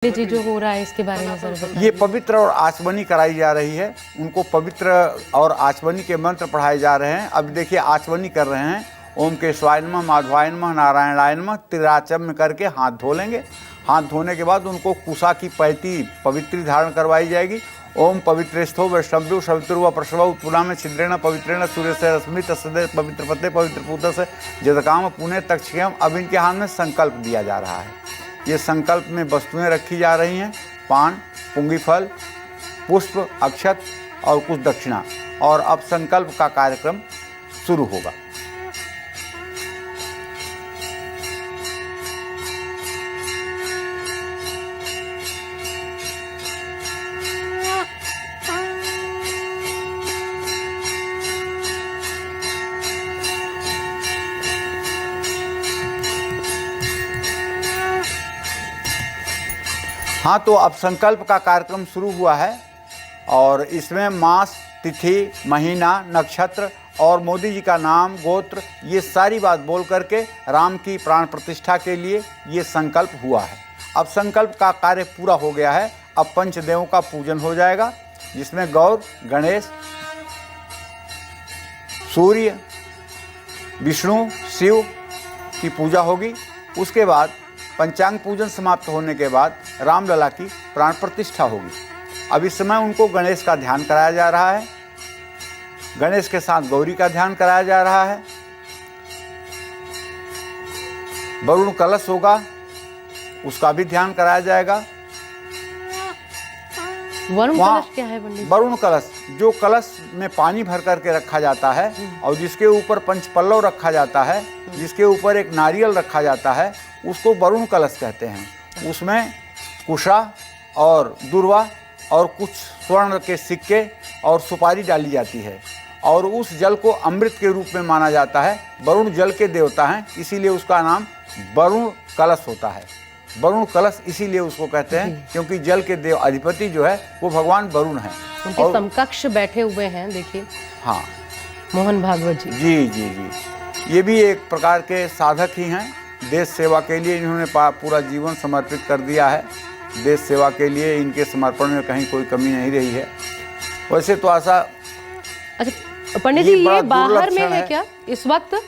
जी जो हो रहा है इसके बारे में सर बताइए। ये पवित्र और आचमनी कराई जा रही है। उनको पवित्र और आचमनी के मंत्र पढ़ाए जा रहे हैं। अब देखिए आचमनी कर रहे हैं। ओम केशवाय नमः, माधवाय नमः, नारायणाय नमः त्रिराचम्य करके हाथ धो लेंगे। हाथ धोने के बाद उनको कुशा की पैती पवित्री धारण करवाई जाएगी। ओम पवित्रेस्थो वैष्णव्यो सवितुर्व प्रसव पुना में छिद्रेण पवित्रेण सूर्य से रश्मि तस्दे पवित्र पते पवित्र पूत से जदकाम पुण्य तक्षम। अब इनके हाथ में संकल्प दिया जा रहा है। ये संकल्प में वस्तुएं रखी जा रही हैं, पान, पुंगीफल, पुष्प, अक्षत और कुछ दक्षिणा। और अब संकल्प का कार्यक्रम शुरू होगा। हाँ, तो अब संकल्प का कार्यक्रम शुरू हुआ है और इसमें मास, तिथि, महीना, नक्षत्र और मोदी जी का नाम, गोत्र, ये सारी बात बोल करके राम की प्राण प्रतिष्ठा के लिए ये संकल्प हुआ है। अब संकल्प का कार्य पूरा हो गया है। अब पंचदेवों का पूजन हो जाएगा, जिसमें गौर, गणेश, सूर्य, विष्णु, शिव की पूजा होगी। उसके बाद पंचांग पूजन समाप्त होने के बाद रामलला की प्राण प्रतिष्ठा होगी। अब इस समय उनको गणेश का ध्यान कराया जा रहा है। गणेश के साथ गौरी का ध्यान कराया जा रहा है। वरुण कलश होगा, उसका भी ध्यान कराया जाएगा। वरुण कलश क्या है पंडित? वरुण कलश जो कलश में पानी भर करके रखा जाता है और जिसके ऊपर पंचपल्लव रखा जाता है, जिसके ऊपर एक नारियल रखा जाता है, उसको वरुण कलश कहते हैं। उसमें कुशा और दुर्वा और कुछ स्वर्ण के सिक्के और सुपारी डाली जाती है और उस जल को अमृत के रूप में माना जाता है। वरुण जल के देवता हैं, इसीलिए उसका नाम वरुण कलश होता है। वरुण कलश इसीलिए उसको कहते हैं क्योंकि जल के देव अधिपति जो है वो भगवान वरुण हैं। उनके समकक्ष बैठे हुए हैं, देखिए। हाँ, मोहन भागवत जी। जी जी जी, ये भी एक प्रकार के साधक ही हैं। देश सेवा के लिए इन्होंने पूरा जीवन समर्पित कर दिया है। देश सेवा के लिए इनके समर्पण में कहीं कोई कमी नहीं रही है। वैसे तो ऐसा। अच्छा पंडित जी, ये बाहर में है क्या इस वक्त?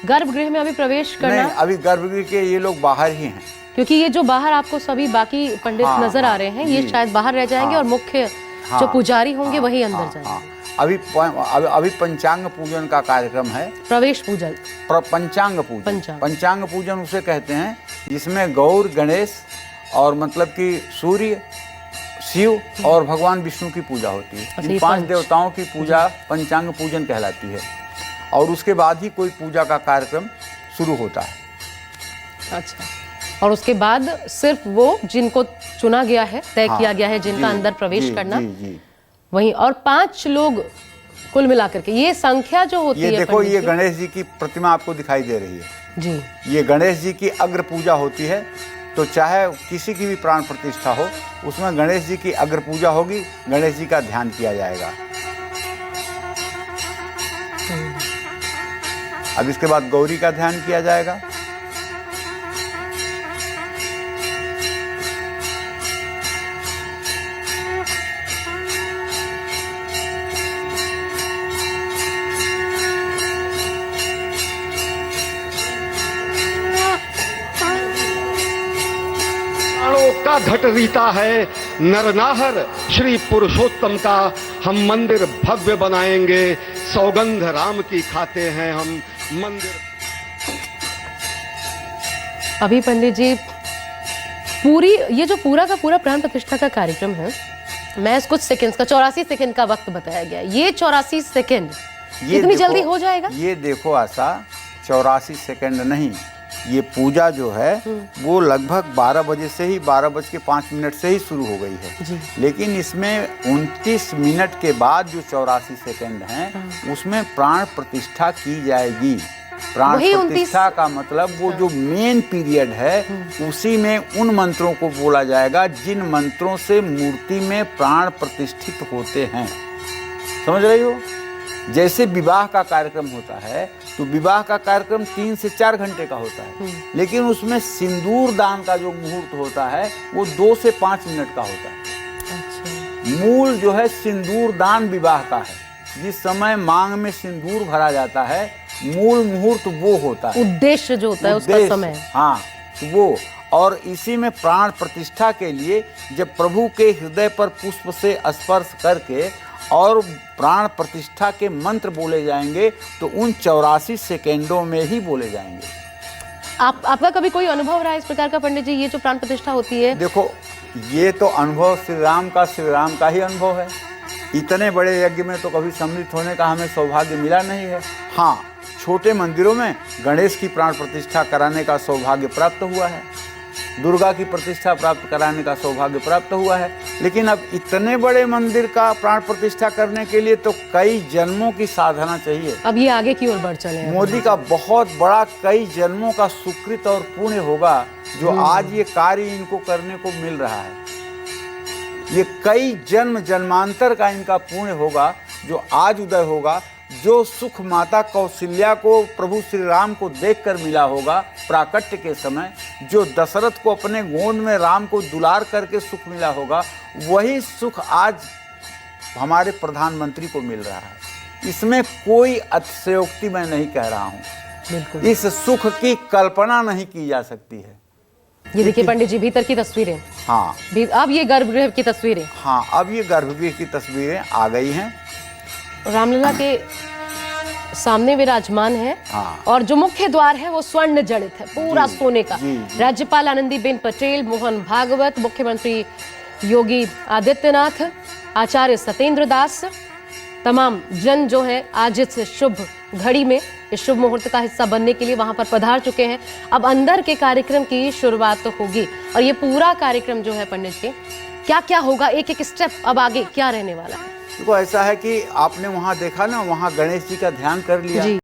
गर्भगृह में अभी प्रवेश करना? नहीं, अभी गर्भगृह के ये लोग बाहर ही हैं, क्योंकि ये जो बाहर आपको सभी बाकी पंडित नजर आ रहे हैं, ये शायद बाहर रह जाएंगे और मुख्य जो पुजारी होंगे वही अंदर जाएंगे। अभी पंचांग पूजन का कार्यक्रम है। प्रवेश पूजन, पंचांग पूजन। पंचांग पूजन उसे कहते हैं जिसमें गौर, गणेश और मतलब कि सूर्य, शिव और भगवान विष्णु की पूजा होती है। इन 5 देवताओं की पूजा पंचांग पूजन कहलाती है और उसके बाद ही कोई पूजा का कार्यक्रम शुरू होता है। अच्छा, और उसके बाद सिर्फ वो जिनको चुना गया है, तय किया गया है जिनका अंदर प्रवेश करना, वहीं और 5 लोग कुल मिलाकर के ये संख्या जो होती है। ये देखो, ये गणेश जी की प्रतिमा आपको दिखाई दे रही है जी। ये गणेश जी की अग्र पूजा होती है। तो चाहे किसी की भी प्राण प्रतिष्ठा हो, उसमें गणेश जी की अग्र पूजा होगी, गणेश जी का ध्यान किया जाएगा। अब इसके बाद गौरी का ध्यान किया जाएगा। का घट रीता है नरनाहर श्री पुरुषोत्तम का, हम मंदिर भव्य बनाएंगे, सौगंध राम की खाते हैं हम मंदिर। अभी पंडित जी पूरी ये जो पूरा का पूरा प्राण प्रतिष्ठा का कार्यक्रम है, मैं कुछ सेकंड्स का 84 सेकंड का वक्त बताया गया। ये 84 सेकंड इतनी जल्दी हो जाएगा? ये देखो, ऐसा 84 सेकंड नहीं, ये पूजा जो है वो लगभग 12 बजे से ही 12:05 से ही शुरू हो गई है जी। लेकिन इसमें 29 मिनट के बाद जो 84 सेकंड हैं उसमें प्राण प्रतिष्ठा की जाएगी। प्राण प्रतिष्ठा का मतलब वो जो मेन पीरियड है उसी में उन मंत्रों को बोला जाएगा जिन मंत्रों से मूर्ति में प्राण प्रतिष्ठित होते हैं। समझ रही हो? जैसे विवाह का कार्यक्रम होता है तो विवाह का कार्यक्रम 3 से 4 घंटे का होता है, लेकिन उसमें सिंदूर दान का जो मुहूर्त होता है वो 2 से 5 मिनट का होता है। अच्छा। मूल जो है सिंदूर दान विवाह का है, जिस समय मांग में सिंदूर भरा जाता है, मूल मुहूर्त वो होता है, उद्देश्य जो होता है उसका उद्देश्य, समय। हाँ वो। और इसी में प्राण प्रतिष्ठा के लिए जब प्रभु के हृदय पर पुष्प से स्पर्श करके और प्राण प्रतिष्ठा के मंत्र बोले जाएंगे तो उन 84 सेकेंडों में ही बोले जाएंगे। आपका कभी कोई अनुभव रहा है इस प्रकार का पंडित जी, ये जो प्राण प्रतिष्ठा होती है? देखो, ये तो अनुभव श्री राम का ही अनुभव है। इतने बड़े यज्ञ में तो कभी सम्मिलित होने का हमें सौभाग्य मिला नहीं है। हाँ, छोटे मंदिरों में गणेश की प्राण प्रतिष्ठा कराने का सौभाग्य प्राप्त हुआ है, दुर्गा की प्रतिष्ठा प्राप्त कराने का सौभाग्य प्राप्त हुआ है, लेकिन अब इतने बड़े मंदिर का प्राण प्रतिष्ठा करने के लिए तो कई जन्मों की साधना चाहिए। अब ये आगे की ओर बढ़ चले हैं। मोदी का बहुत बड़ा कई जन्मों का सुकृत और पुण्य होगा जो आज ये कार्य इनको करने को मिल रहा है। ये कई जन्मांतर का इनका पुण्य होगा जो आज उदय होगा। जो सुख माता कौशल्या को प्रभु श्री राम को देखकर मिला होगा प्राकट्य के समय, जो दशरथ को अपने गोद में राम को दुलार करके सुख मिला होगा, वही सुख आज हमारे प्रधानमंत्री को मिल रहा है। इसमें कोई अतिशयोक्ति मैं नहीं कह रहा हूँ। बिल्कुल। इस सुख की कल्पना नहीं की जा सकती है। ये देखिए पंडित जी, भीतर की तस्वीरें। हाँ, अब ये गर्भगृह की तस्वीरें। हाँ, अब ये गर्भगृह की तस्वीरें आ गई हैं। रामलला के सामने विराजमान है। हाँ। और जो मुख्य द्वार है वो स्वर्ण जड़ित है, पूरा सोने का। जी। राज्यपाल आनंदीबेन पटेल, मोहन भागवत, मुख्यमंत्री योगी आदित्यनाथ, आचार्य सत्येंद्र दास, तमाम जन जो है आज इस शुभ घड़ी में, इस शुभ मुहूर्त का हिस्सा बनने के लिए वहां पर पधार चुके हैं। अब अंदर के कार्यक्रम की शुरुआत तो होगी और ये पूरा कार्यक्रम जो है पंडित जी, क्या क्या होगा, एक एक स्टेप अब आगे क्या रहने वाला है? देखो, ऐसा है कि आपने वहाँ देखा ना, वहाँ गणेश जी का ध्यान कर लिया। जी।